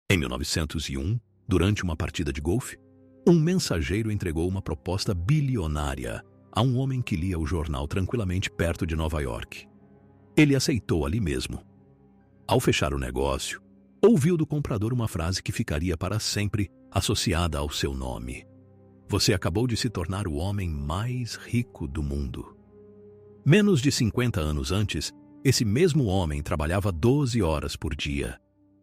Em 1901, durante uma partida de golfe, um mensageiro entregou uma proposta bilionária a um homem que lia o jornal tranquilamente perto de Nova York. Ele aceitou ali mesmo. Ao fechar o negócio, ouviu do comprador uma frase que ficaria para sempre associada ao seu nome: "Você acabou de se tornar o homem mais rico do mundo." Menos de 50 anos antes, esse mesmo homem trabalhava 12 horas por dia,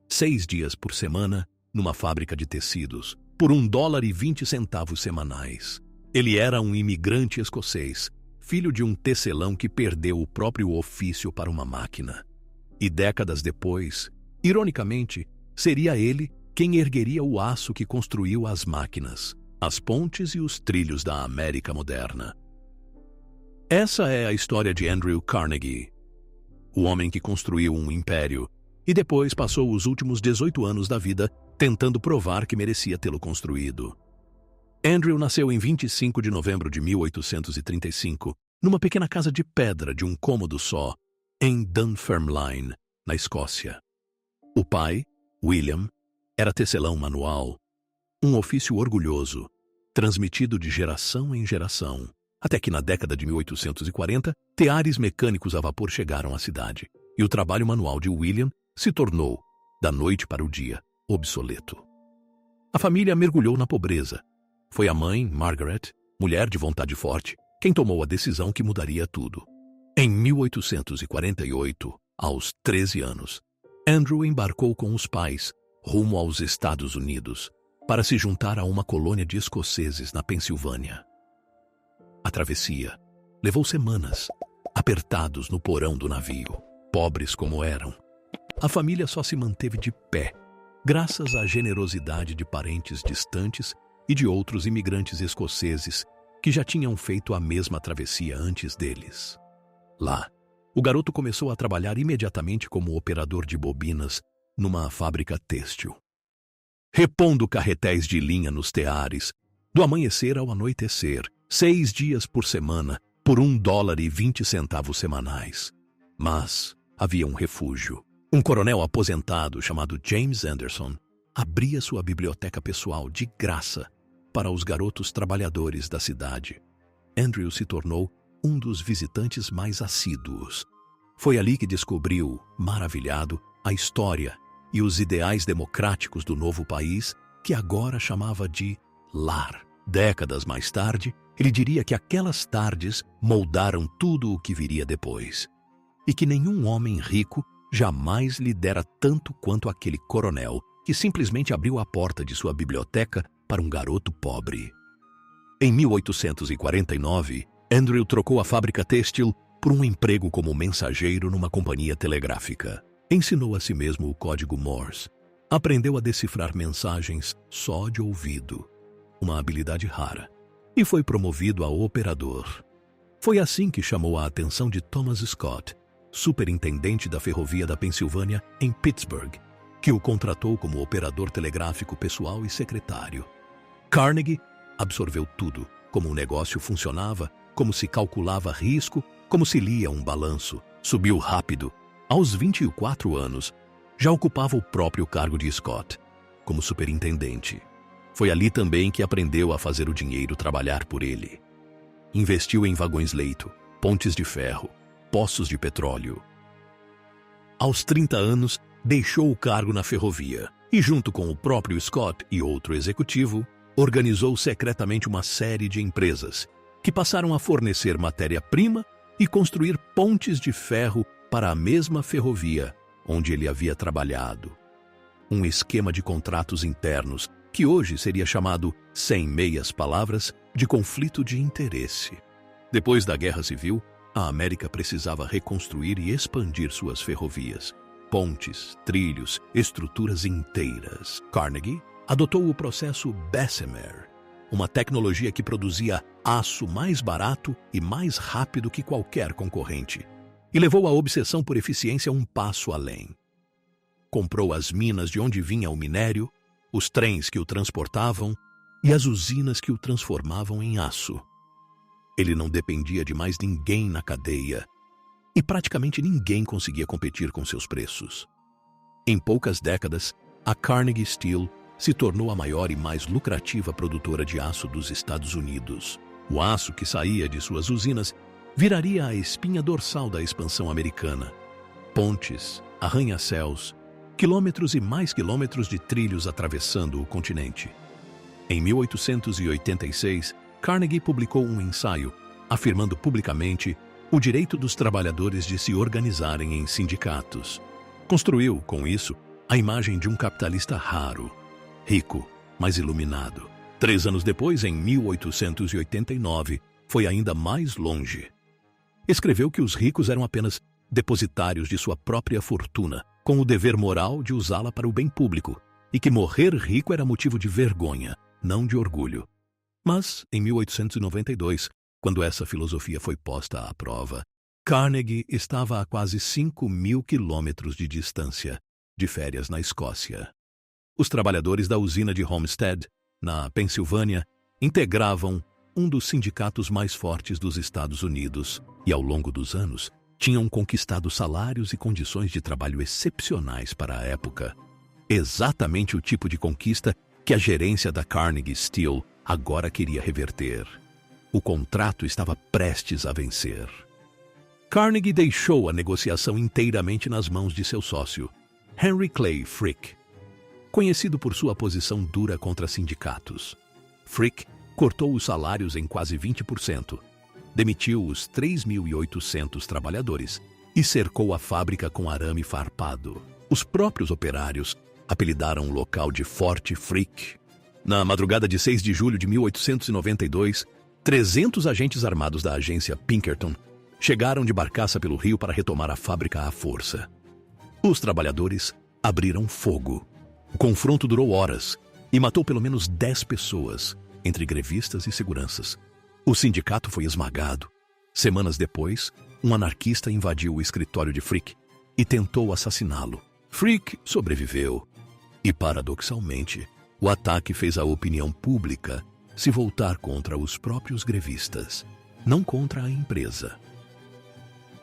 6 dias por semana, numa fábrica de tecidos, por $1,20 semanais. Ele era um imigrante escocês, filho de um tecelão que perdeu o próprio ofício para uma máquina. E décadas depois, ironicamente, seria ele quem ergueria o aço que construiu as máquinas, as pontes e os trilhos da América moderna. Essa é a história de Andrew Carnegie, o homem que construiu um império e depois passou os últimos 18 anos da vida tentando provar que merecia tê-lo construído. Andrew nasceu em 25 de novembro de 1835, numa pequena casa de pedra de um cômodo só, em Dunfermline, na Escócia. O pai, William, era tecelão manual, um ofício orgulhoso, transmitido de geração em geração, até que na década de 1840, teares mecânicos a vapor chegaram à cidade, e o trabalho manual de William se tornou, da noite para o dia, obsoleto. A família mergulhou na pobreza. Foi a mãe, Margaret, mulher de vontade forte, quem tomou a decisão que mudaria tudo. Em 1848, aos 13 anos, Andrew embarcou com os pais rumo aos Estados Unidos para se juntar a uma colônia de escoceses na Pensilvânia. A travessia levou semanas, apertados no porão do navio, pobres como eram. A família só se manteve de pé, graças à generosidade de parentes distantes e de outros imigrantes escoceses que já tinham feito a mesma travessia antes deles. Lá, o garoto começou a trabalhar imediatamente como operador de bobinas numa fábrica têxtil, repondo carretéis de linha nos teares, do amanhecer ao anoitecer, 6 dias por semana, por $1,20 semanais. Mas havia um refúgio. Um coronel aposentado chamado James Anderson abria sua biblioteca pessoal de graça para os garotos trabalhadores da cidade. Andrew se tornou um dos visitantes mais assíduos. Foi ali que descobriu, maravilhado, a história e os ideais democráticos do novo país que agora chamava de lar. Décadas mais tarde, ele diria que aquelas tardes moldaram tudo o que viria depois, e que nenhum homem rico jamais lhe dera tanto quanto aquele coronel que simplesmente abriu a porta de sua biblioteca para um garoto pobre. Em 1849, Andrew trocou a fábrica têxtil por um emprego como mensageiro numa companhia telegráfica. Ensinou a si mesmo o código Morse. Aprendeu a decifrar mensagens só de ouvido, uma habilidade rara, e foi promovido a operador. Foi assim que chamou a atenção de Thomas Scott, superintendente da ferrovia da Pensilvânia em Pittsburgh, que o contratou como operador telegráfico pessoal e secretário. Carnegie absorveu tudo, como o negócio funcionava, como se calculava risco, como se lia um balanço. Subiu rápido. Aos 24 anos, já ocupava o próprio cargo de Scott, como superintendente. Foi ali também que aprendeu a fazer o dinheiro trabalhar por ele. Investiu em vagões-leito, pontes de ferro, poços de petróleo. Aos 30 anos, deixou o cargo na ferrovia e, junto com o próprio Scott e outro executivo, organizou secretamente uma série de empresas que passaram a fornecer matéria-prima e construir pontes de ferro para a mesma ferrovia onde ele havia trabalhado. Um esquema de contratos internos que hoje seria chamado, sem meias palavras, de conflito de interesse. Depois da Guerra Civil, a América precisava reconstruir e expandir suas ferrovias, pontes, trilhos, estruturas inteiras. Carnegie adotou o processo Bessemer, uma tecnologia que produzia aço mais barato e mais rápido que qualquer concorrente, e levou a obsessão por eficiência um passo além. Comprou as minas de onde vinha o minério, os trens que o transportavam e as usinas que o transformavam em aço. Ele não dependia de mais ninguém na cadeia e praticamente ninguém conseguia competir com seus preços. Em poucas décadas, a Carnegie Steel se tornou a maior e mais lucrativa produtora de aço dos Estados Unidos. O aço que saía de suas usinas viraria a espinha dorsal da expansão americana. Pontes, arranha-céus, quilômetros e mais quilômetros de trilhos atravessando o continente. Em 1886, Carnegie publicou um ensaio afirmando publicamente o direito dos trabalhadores de se organizarem em sindicatos. Construiu, com isso, a imagem de um capitalista raro, rico, mas iluminado. 3 anos depois, em 1889, foi ainda mais longe. Escreveu que os ricos eram apenas depositários de sua própria fortuna, com o dever moral de usá-la para o bem público, e que morrer rico era motivo de vergonha, não de orgulho. Mas, em 1892, quando essa filosofia foi posta à prova, Carnegie estava a quase 5.000 quilômetros de distância, de férias na Escócia. Os trabalhadores da usina de Homestead, na Pensilvânia, integravam um dos sindicatos mais fortes dos Estados Unidos e, ao longo dos anos, tinham conquistado salários e condições de trabalho excepcionais para a época. Exatamente o tipo de conquista que a gerência da Carnegie Steel agora queria reverter. O contrato estava prestes a vencer. Carnegie deixou a negociação inteiramente nas mãos de seu sócio, Henry Clay Frick, conhecido por sua posição dura contra sindicatos. Frick cortou os salários em quase 20%, demitiu os 3.800 trabalhadores e cercou a fábrica com arame farpado. Os próprios operários apelidaram o local de Forte Frick. Na madrugada de 6 de julho de 1892, 300 agentes armados da agência Pinkerton chegaram de barcaça pelo rio para retomar a fábrica à força. Os trabalhadores abriram fogo. O confronto durou horas e matou pelo menos 10 pessoas, entre grevistas e seguranças. O sindicato foi esmagado. Semanas depois, um anarquista invadiu o escritório de Frick e tentou assassiná-lo. Frick sobreviveu e, paradoxalmente, o ataque fez a opinião pública se voltar contra os próprios grevistas, não contra a empresa.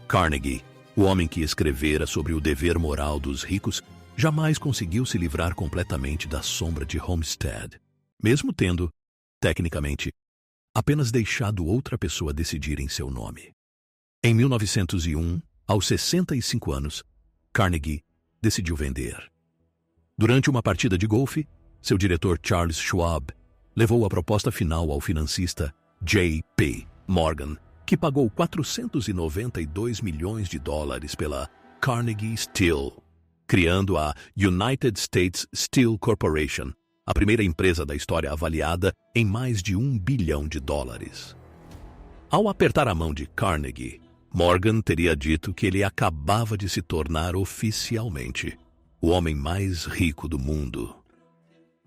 Carnegie, o homem que escrevera sobre o dever moral dos ricos, jamais conseguiu se livrar completamente da sombra de Homestead, mesmo tendo, tecnicamente, apenas deixado outra pessoa decidir em seu nome. Em 1901, aos 65 anos, Carnegie decidiu vender. Durante uma partida de golfe, seu diretor Charles Schwab levou a proposta final ao financista J.P. Morgan, que pagou $492 milhões pela Carnegie Steel, criando a United States Steel Corporation, a primeira empresa da história avaliada em mais de $1 bilhão. Ao apertar a mão de Carnegie, Morgan teria dito que ele acabava de se tornar oficialmente o homem mais rico do mundo.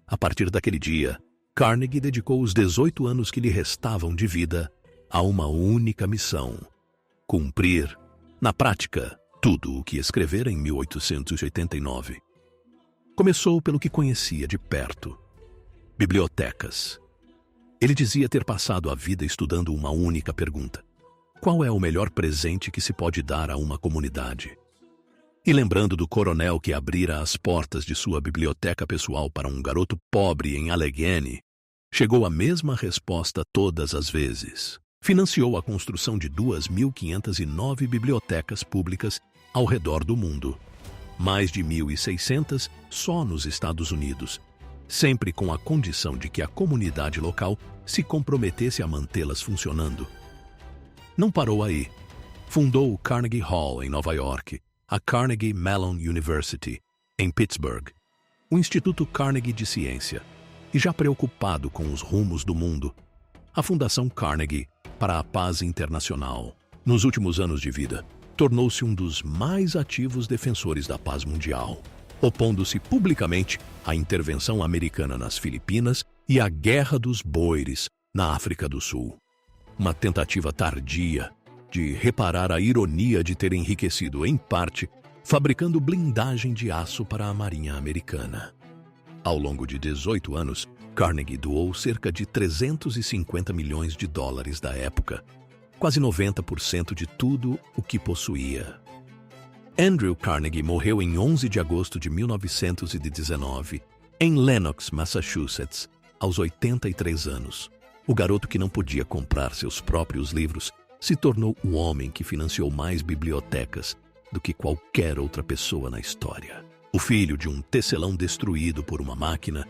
A partir daquele dia, Carnegie dedicou os 18 anos que lhe restavam de vida a uma única missão: cumprir, na prática, tudo o que escrevera em 1889. Começou pelo que conhecia de perto: bibliotecas. Ele dizia ter passado a vida estudando uma única pergunta: qual é o melhor presente que se pode dar a uma comunidade? E lembrando do coronel que abrira as portas de sua biblioteca pessoal para um garoto pobre em Allegheny, chegou à mesma resposta todas as vezes. Financiou a construção de 2.509 bibliotecas públicas ao redor do mundo, mais de 1.600 só nos Estados Unidos, sempre com a condição de que a comunidade local se comprometesse a mantê-las funcionando. Não parou aí. Fundou o Carnegie Hall, em Nova York, a Carnegie Mellon University, em Pittsburgh, o Instituto Carnegie de Ciência, e já preocupado com os rumos do mundo, a Fundação Carnegie para a Paz Internacional. Nos últimos anos de vida, tornou-se um dos mais ativos defensores da paz mundial, opondo-se publicamente à intervenção americana nas Filipinas e à Guerra dos Boeres, na África do Sul. Uma tentativa tardia de reparar a ironia de ter enriquecido, em parte, fabricando blindagem de aço para a Marinha Americana. Ao longo de 18 anos, Carnegie doou cerca de $350 milhões da época, quase 90% de tudo o que possuía. Andrew Carnegie morreu em 11 de agosto de 1919, em Lenox, Massachusetts, aos 83 anos. O garoto que não podia comprar seus próprios livros se tornou o homem que financiou mais bibliotecas do que qualquer outra pessoa na história. O filho de um tecelão destruído por uma máquina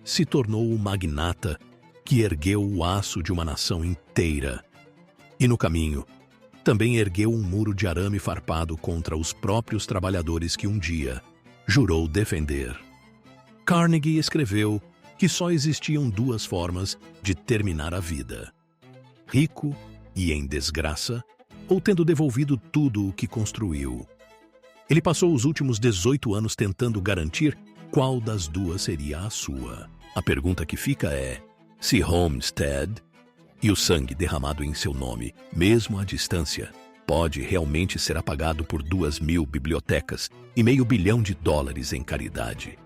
se tornou o magnata que ergueu o aço de uma nação inteira. E no caminho, também ergueu um muro de arame farpado contra os próprios trabalhadores que um dia jurou defender. Carnegie escreveu que só existiam duas formas de terminar a vida: rico e em desgraça, ou tendo devolvido tudo o que construiu. Ele passou os últimos 18 anos tentando garantir qual das duas seria a sua. A pergunta que fica é: se Homestead e o sangue derramado em seu nome, mesmo à distância, pode realmente ser apagado por 2.000 bibliotecas e $500 milhão em caridade?